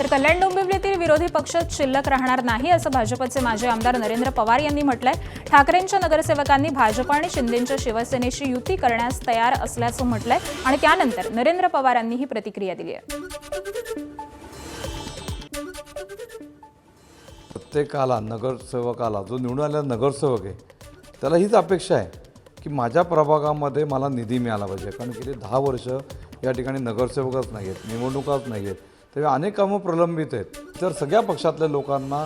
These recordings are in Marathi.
तर कल्याण डोंबिवलीतील विरोधी पक्ष शिल्लक राहणार नाही असं भाजपचे माजी आमदार नरेंद्र पवार यांनी म्हटलंय। ठाकरेंच्या नगरसेवकांनी भाजप आणि शिंदेंच्या शिवसेनेशी युती करण्यास तयार असल्याचं म्हटलंय आणि त्यानंतर नरेंद्र पवारांनी ही प्रतिक्रिया दिली आहे। प्रत्येकाला नगरसेवकाला जो निवडून आलेला नगरसेवक आहे त्याला हीच अपेक्षा आहे की माझ्या प्रभागामध्ये मला निधी मिळाला पाहिजे, कारण गेली 10 वर्ष या ठिकाणी नगरसेवकच नाही आहेत, निवडणुकाच नाही आहेत, तेव्हा अनेक कामं प्रलंबित आहेत। तर सगळ्या पक्षातल्या लोकांना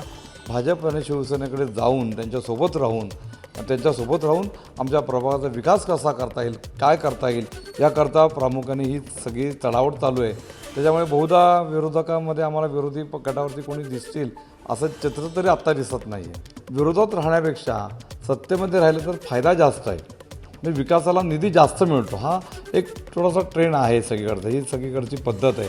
भाजप आणि शिवसेनेकडे जाऊन त्यांच्यासोबत राहून आमच्या प्रभागाचा विकास कसा करता येईल, काय करता येईल याकरता प्रामुख्याने ही सगळी चढाओढ चालू आहे। त्याच्यामुळे बहुधा विरोधकांमध्ये आम्हाला विरोधी गटावरती कोणी दिसतील असं चित्र तरी आत्ता दिसत नाही आहे। विरोधात राहण्यापेक्षा सत्तेमध्ये राहिलं तर फायदा जास्त आहे, म्हणजे विकासाला निधी जास्त मिळतो। हा एक थोडासा ट्रेंड आहे सगळीकडचा, ही सगळीकडची पद्धत आहे।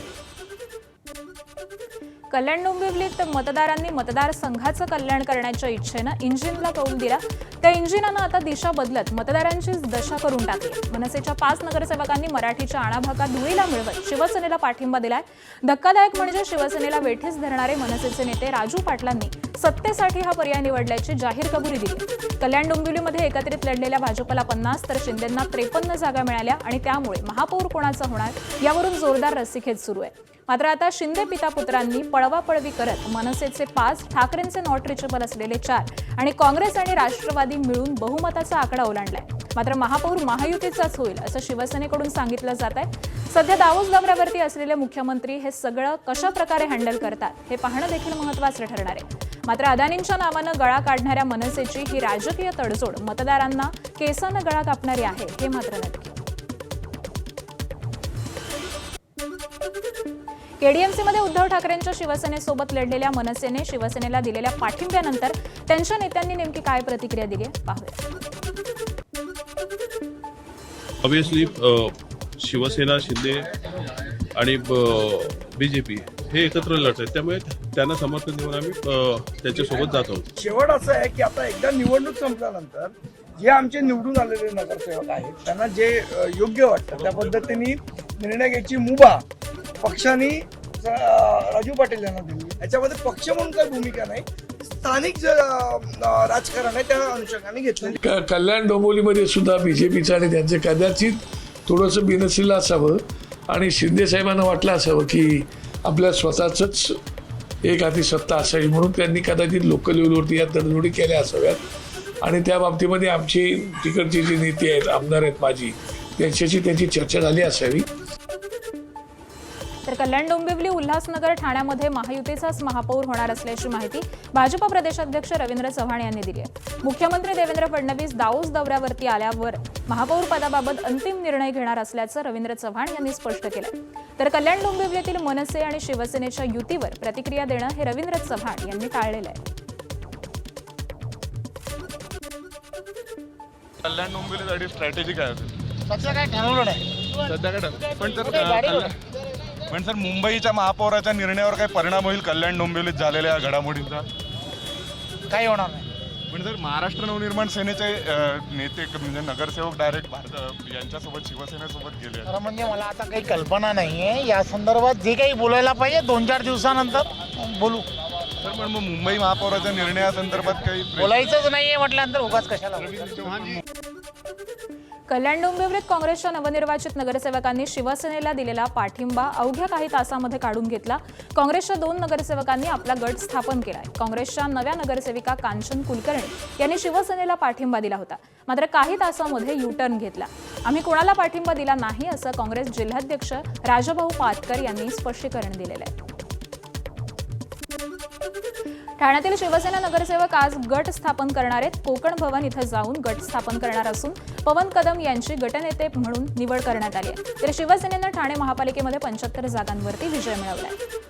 कल्याण डोंबिवलीत मतदारांनी मतदारसंघाचं कल्याण करण्याच्या इच्छेनं इंजिनला कौल दिला। त्या इंजिनानं आता दिशा बदलत मतदारांचीच दशा करून टाकली। मनसेच्या 5 नगरसेवकांनी मराठीच्या आणाभाका धुळीला मिळवत शिवसेनेला पाठिंबा दिलाय। धक्कादायक म्हणजे शिवसेनेला वेठीस धरणारे मनसेचे नेते राजू पाटलांनी सत्तेसाठी हा पर्याय निवडल्याची जाहीर कबुली दिली। कल्याण डोंबिवलीमध्ये एकत्रित लढलेल्या भाजपला 50 तर शिंदेंना 53 जागा मिळाल्या आणि त्यामुळे महापौर कोणाचा होणार यावरून जोरदार रस्सीखेच सुरू आहे। मात्र आता शिंदे पिता पुत्रांनी पळवापळवी करत मनसेचे 5, ठाकरेंचे नॉट रिचेबल असलेले 4 आणि काँग्रेस आणि राष्ट्रवादी मिळून बहुमताचा आकडा ओलांडलाय। मात्र महापौर महायुतीचाच होईल असं शिवसेनेकडून सांगितलं जात आहे। सध्या दावोस दौऱ्यावरती असलेले मुख्यमंत्री हे सगळं कशा प्रकारे हँडल करतात हे पाहणं देखील महत्त्वाचं ठरणार आहे। मात्र अदानींच्या नावानं गळा काढणाऱ्या मनसेची ही राजकीय तडजोड मतदारांना केसानं गळा कापणारी आहे हे मात्र नक्की। केडीएमसीमध्ये उद्धव ठाकरेंच्या शिवसेनेसोबत लढलेल्या मनसेने शिवसेनेला दिलेल्या पाठिंब्यानंतर त्यांच्या नेत्यांनी नेमकी काय प्रतिक्रिया दिली आहे पाहूया। ऑब्वियसली शिवसेना, शिंदे आणि बीजेपी हे एकत्र लढत आहेत, त्यामुळे त्यांना समर्थन देऊन आम्ही त्यांच्यासोबत जात आहोत। शेवट असं आहे की आता एकदा निवडणूक संपल्यानंतर जे आमचे निवडून आलेले नगरसेवक आहेत त्यांना जे योग्य वाटतं त्या पद्धतीने निर्णय घ्यायची मुभा पक्षाने राजू पाटील यांना दिली। याच्यामध्ये पक्ष म्हणून काही भूमिका नाही, स्थानिक जे राजकारण आहे त्या अनुषंगाने घेतलं। कल्याण डोंबिवलीमध्ये सुद्धा बीजेपीचं आणि त्यांचं कदाचित थोडंसं बिनसलेलं असावं आणि शिंदे साहेबांना वाटलं असावं की आपल्या स्वतःच एक हाती सत्ता असावी, म्हणून त्यांनी कदाचित लोकल लेवलवरती या तडजोडी केल्या असाव्यात आणि त्या बाबतीमध्ये आमची तिकडची जी नेते आहेत, आमदार आहेत माझी, त्यांच्याशी त्यांची चर्चा झाली असावी। तर कल्याण डोंबिवली, उल्हासनगर, ठाण्यामध्ये महायुतीचाच महापौर होणार असल्याची माहिती भाजप प्रदेशाध्यक्ष रवींद्र चव्हाण यांनी दिली आहे। मुख्यमंत्री देवेंद्र फडणवीस दावोस दौऱ्यावरती आल्यावर महापौर पदाबाबत अंतिम निर्णय घेणार असल्याचं रवींद्र चव्हाण यांनी स्पष्ट केलंय। तर कल्याण डोंबिवलीतील मनसे आणि शिवसेनेच्या युतीवर प्रतिक्रिया देणं हे रवींद्र चव्हाण यांनी टाळलेलं आहे। कल्याण डोंबिवलीसाठी स्ट्रॅटेजी काय असेल? सध्या काय ठरवलं नाही, सध्या काय पण सर मुंबईच्या महापौराच्या निर्णयावर काय परिणाम होईल कल्याण डोंबिवलीत झालेल्या घडामोडींचा? काही होणार नाही। पण सर महाराष्ट्र नवनिर्माण सेनेचे नेते म्हणजे नगरसेवक डायरेक्ट यांच्यासोबत शिवसेनेसोबत गेले आहेत। म्हणजे मला आता काही कल्पना नाहीये या संदर्भात, जे काही बोलायला पाहिजे 2-4 दिवसानंतर बोलू। सर पण मग मुंबई महापौराच्या निर्णयासंदर्भात काही बोलायचंच नाहीये म्हटल्यानंतर उगाच कशाला? कल्याण डोंबिवलीत काँग्रेसच्या नवनिर्वाचित नगरसेवकांनी शिवसेनेला दिलेला पाठिंबा अवघ्या काही तासांमध्ये काढून घेतला। काँग्रेसच्या 2 नगरसेवकांनी आपला गट स्थापन केलाय। काँग्रेसच्या नव्या नगरसेविका कांचन कुलकर्णी यांनी शिवसेनेला पाठिंबा दिला होता, मात्र काही तासांमध्ये युटर्न घेतला। आम्ही कोणाला पाठिंबा दिला नाही असं काँग्रेस जिल्हाध्यक्ष राजाभाऊ पाटकर यांनी स्पष्टीकरण दिलेलं आहे। ठाण्यातील शिवसेना नगरसेवक आज गट स्थापन करणार आहेत। कोकण भवन इथं जाऊन गट स्थापन करणार असून पवन कदम यांची गटनेते म्हणून निवड करण्यात आली आहे। तर शिवसेनेनं ठाणे महापालिकेमध्ये 75 जागांवरती विजय मिळवलाय।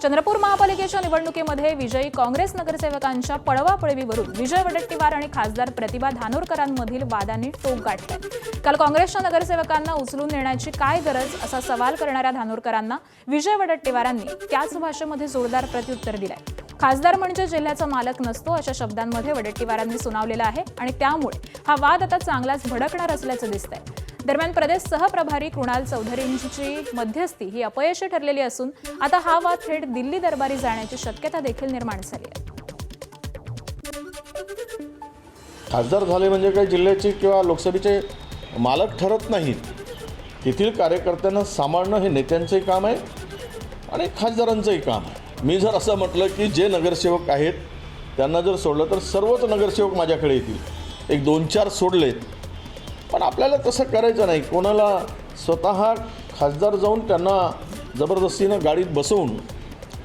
चंद्रपूर महापालिकेच्या निवडणुकीमध्ये विजयी काँग्रेस नगरसेवकांच्या पळवापळवीवरून विजय वडेट्टीवार आणि खासदार प्रतिभा धानोरकरांमधील वादाने टोक गाठलाय। काल काँग्रेसच्या नगरसेवकांना उचलून नेण्याची काय गरज असा सवाल करणाऱ्या धानोरकरांना विजय वडेट्टीवारांनी त्याच भाषेमध्ये जोरदार प्रत्युत्तर दिलंय। खासदार म्हणजे जिल्ह्याचा मालक नसतो अशा शब्दांमध्ये वडेट्टीवारांनी सुनावलेलं आहे आणि त्यामुळे हा वाद आता चांगलाच भडकणार असल्याचं दिसतंय। दरम्यान प्रदेश सहप्रभारी कृणाल चौधरींची मध्यस्थी ही अपयशी ठरलेली असून आता हा वाद थेट दिल्ली दरबारी जाण्याची शक्यता देखील निर्माण झाली आहे. खासदार झाले म्हणजे काही जिल्ह्याचे किंवा लोकसभेचे मालक ठरत नाहीत. तेथील कार्यकर्त्यांना सांभाळणं हे नेत्यांचंही काम आहे आणि खासदारांचंही काम आहे. मी जर असं म्हटलं की जे नगरसेवक आहेत त्यांना जर सोडलं तर सर्वच नगरसेवक माझ्याकडे येतील. एक 2-4 सोडलेत, पण आपल्याला तसं करायचं नाही. कोणाला स्वतः खासदार जाऊन त्यांना जबरदस्तीनं गाडीत बसवून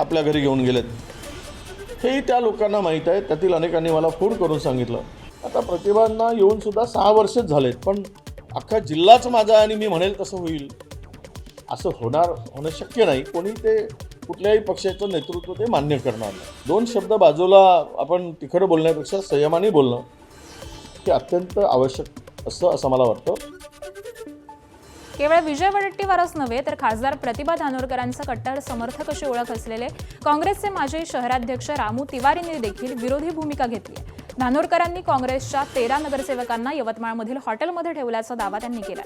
आपल्या घरी घेऊन गेलेत, हेही त्या लोकांना माहीत आहे. त्यातील अनेकांनी मला फोन करून सांगितलं. आता प्रतिभांना येऊनसुद्धा 6 वर्षच झालेत, पण अख्खा जिल्हाच माझा आहे आणि मी म्हणेल तसं होईल असं होणं शक्य नाही. कोणी ते कुठल्याही पक्षाचं नेतृत्व ते मान्य करणार नाही. 2 शब्द बाजूला आपण तिखट बोलण्यापेक्षा संयमाने बोलणं हे अत्यंत आवश्यक असं मला वाटतं. केवळ विजय वडेट्टीवारच नव्हे तर खासदार प्रतिभा धानोरकरांचा कट्टर समर्थक अशी ओळख असलेले काँग्रेसचे माजी शहराध्यक्ष रामू तिवारींनी देखील विरोधी भूमिका घेतली आहे. धानोरकरांनी काँग्रेसच्या 13 नगरसेवकांना यवतमाळमधील हॉटेलमध्ये ठेवल्याचा दावा त्यांनी केला.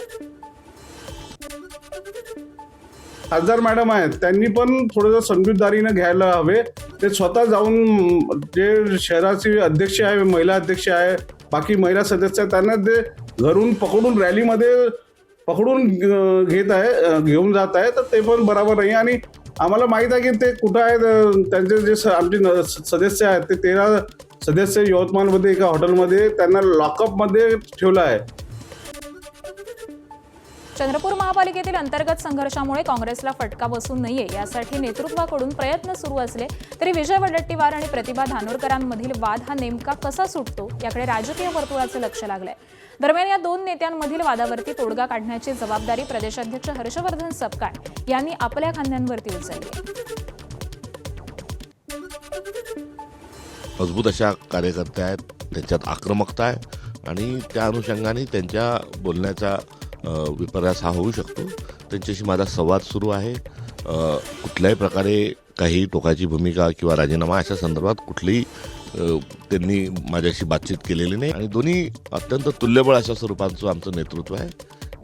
खासदार मॅडम आहेत त्यांनी पण थोडंसं समजूतदारीनं घ्यायला हवे. ते स्वतः जाऊन जे शहराचे अध्यक्ष आहे, महिला अध्यक्ष आहे, बाकी महिला सदस्य आहेत, त्यांना ते घरून पकडून रॅलीमध्ये पकडून घेऊन जात आहे, तर ते पण बरोबर नाही. आणि आम्हाला माहीत आहे की ते कुठं आहेत. त्यांचे जे आमचे सदस्य आहेत ते 13 सदस्य यवतमाळमध्ये एका हॉटेलमध्ये त्यांना लॉकअपमध्ये ठेवलं आहे. चंद्रपूर महापालिकेतील अंतर्गत संघर्षामुळे काँग्रेसला फटका बसू नये यासाठी नेतृत्वाकडून प्रयत्न सुरू असले तरी विजय वडेट्टीवार आणि प्रतिभा धानोरकरांमधील वाद हा नेमका कसा सुटतो याकडे राजकीय वर्तुळाचे लक्ष लागलंय. दरम्यान या 2 नेत्यांमधील वादावरती तोडगा काढण्याची जबाबदारी प्रदेशाध्यक्ष हर्षवर्धन सपकाळ यांनी आपल्या खांद्यांवरती उचलली आहे. मजबूत अशा कार्यकर्ते आहेत, त्यांच्यात आक्रमकता आहे आणि त्या अनुषंगाने त्यांच्या बोलण्याचा विपर्यास हा होऊ शकतो. त्यांच्याशी माझा संवाद सुरू आहे. कुठल्याही प्रकारे काही टोकाची भूमिका किंवा राजीनामा अशा संदर्भात कुठलीही त्यांनी माझ्याशी बातचीत केलेली नाही आणि दोन्ही अत्यंत तुल्यबळ अशा स्वरूपाचं आमचं नेतृत्व आहे.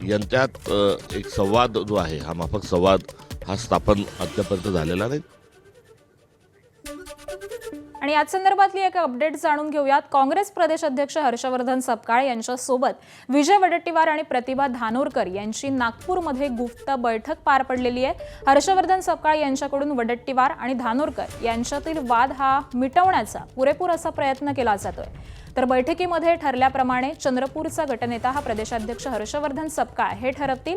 यांच्यात एक संवाद जो आहे हा माफक संवाद हा स्थापन अद्यापर्यंत झालेला नाही. आणि याच संदर्भातली एक अपडेट जाणून घेऊयात. काँग्रेस प्रदेश अध्यक्ष हर्षवर्धन सपकाळ यांच्यासोबत विजय वडेट्टीवार आणि प्रतिभा धानोरकर यांची नागपूरमध्ये गुप्त बैठक पार पडलेली आहे. हर्षवर्धन सपकाळ यांच्याकडून वडेट्टीवार आणि धानोरकर यांच्यातील वाद हा मिटवण्याचा पुरेपूर असा प्रयत्न केला जातोय. तर बैठकीमध्ये ठरल्याप्रमाणे चंद्रपूरचा गटनेता हा प्रदेशाध्यक्ष हर्षवर्धन सपकाळ हे ठरवतील.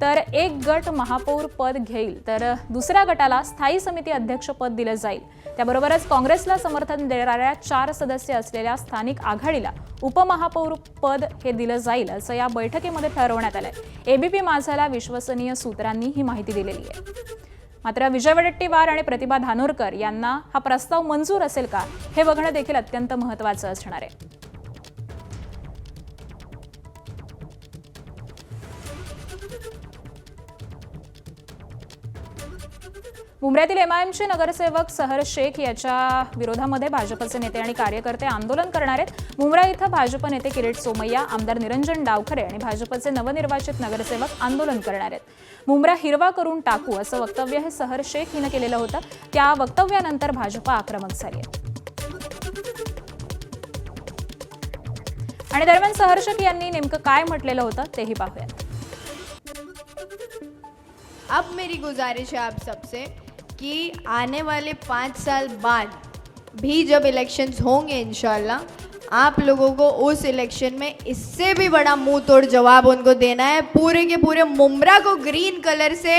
तर एक गट महापौर पद घेईल तर दुसऱ्या गटाला स्थायी समिती अध्यक्ष पद दिलं जाईल. त्याबरोबरच काँग्रेसला समर्थन देणाऱ्या 4 सदस्य असलेल्या स्थानिक आघाडीला उपमहापौर पद हे दिलं जाईल असं या बैठकीमध्ये ठरवण्यात आलंय. एबीपी माझाला विश्वसनीय सूत्रांनी ही माहिती दिलेली आहे. मात्र विजय वडेट्टीवार आणि प्रतिभा धानोरकर यांना हा प्रस्ताव मंजूर असेल का हे बघणं देखील अत्यंत महत्त्वाचं असणार आहे. मुंब्र्यातील एमआयएमचे नगरसेवक सहर शेख याच्या विरोधामध्ये भाजपचे नेते आणि कार्यकर्ते आंदोलन करणार आहेत. मुंब्रा इथं भाजप नेते किरीट सोमय्या, आमदार निरंजन डावखरे आणि भाजपचे नवनिर्वाचित नगरसेवक आंदोलन करणार आहेत. मुंब्रा हिरवा करून टाकू असं वक्तव्य हे सहर शेख हिनं केलेलं होतं. त्या वक्तव्यानंतर भाजप आक्रमक झाली आहे. आणि दरम्यान सहर शेख यांनी नेमकं काय म्हटलेलं होतं तेही पाहूयात. अब मेरी गुजारिश है आप सबसे कि आने वाले 5 साल बाद भी जब इलेक्शंस होंगे इंशाल्लाह, आप लोगों को उस इलेक्शन में इससे भी बड़ा मुंह तोड़ जवाब उनको देना है. पूरे के पूरे मुंब्रा को ग्रीन कलर से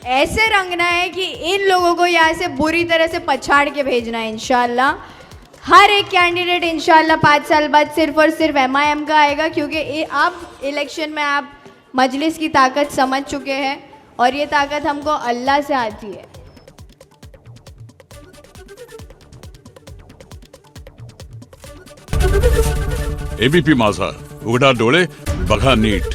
ऐसे रंगना है कि इन लोगों को यहाँ से बुरी तरह से पछाड़ के भेजना है इंशाल्लाह. हर एक कैंडिडेट इंशाल्लाह 5 साल बाद सिर्फ और सिर्फ एमआईएम का आएगा, क्योंकि अब इलेक्शन में आप मजलिस की ताकत समझ चुके हैं और ये ताकत हमको अल्लाह से आती है. एबीपी माझा, उघडा डोळे बघा नीट.